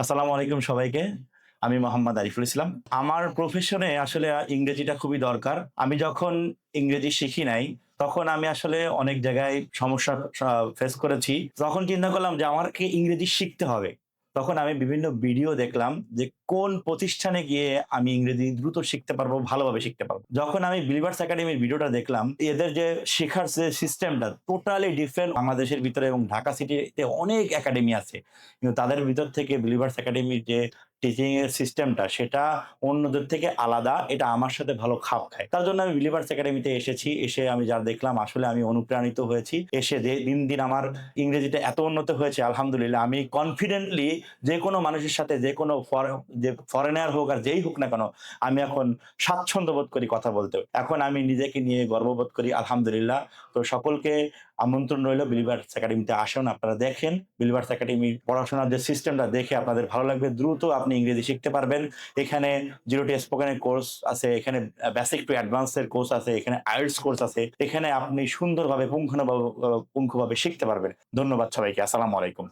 আসসালামু আলাইকুম সবাইকে। আমি মোহাম্মদ আরিফুল ইসলাম। আমার প্রফেশনে আসলে ইংরেজিটা খুবই দরকার। আমি যখন ইংরেজি শিখি নাই, তখন আমি আসলে অনেক জায়গায় সমস্যা ফেস করেছি। তখন চিন্তা করলাম যে আমাকে ইংরেজি শিখতে হবে। তখন আমি বিভিন্ন ভিডিও দেখলাম যে কোন প্রতিষ্ঠানে গিয়ে আমি ইংরেজি দ্রুত শিখতে পারবো, ভালোভাবে শিখতে পারবো। যখন আমি বিলিভার্স একাডেমির ভিডিওটা দেখলাম, এদের যে শেখার যে সিস্টেমটা টোটালি ডিফারেন্ট। বাংলাদেশের ভিতরে এবং ঢাকা সিটিতে অনেক একাডেমি আছে। কিন্তু তাদের ভিতর থেকে বিলিভার্স একাডেমির যে টিচিং এর সিস্টেমটা সেটা অন্যদের থেকে আলাদা। এটা আমার সাথে ভালো খাপ খায়। তার জন্য আমি বিলিভার্স একাডেমিতে এসেছি। এসে আমি যা দেখলাম আসলে আমি অনুপ্রাণিত হয়েছি। এসে দিন আমার ইংরেজিটা এত উন্নত হয়েছে আলহামদুলিল্লাহ। আমি কনফিডেন্টলি যেকোনো মানুষের সাথে যেকোনো যে ফরেনার হোক আর যেই হোক না কেন, আমি এখন স্বাচ্ছন্দ্য বোধ করি কথা বলতে। এখন আমি নিজেকে নিয়ে গর্ববোধ করি আলহামদুলিল্লাহ। তো সকলকে আমন্ত্রণ রইল বিলিভার্স একাডেমিতে আসুন, আপনারা দেখেন। বিলিভার্স একাডেমির পড়াশোনার যে সিস্টেমটা দেখে আপনাদের ভালো লাগবে। দ্রুত আপনি ইংরেজি শিখতে পারবেন। এখানে 0 to স্পোকেন এর কোর্স আছে, এখানে বেসিক টু অ্যাডভান্স এর কোর্স আছে, এখানে আইএলটিএস কোর্স আছে। এখানে আপনি সুন্দরভাবে পুঙ্খানুভাবে শিখতে পারবেন। ধন্যবাদ সবাইকে। আসসালামু আলাইকুম।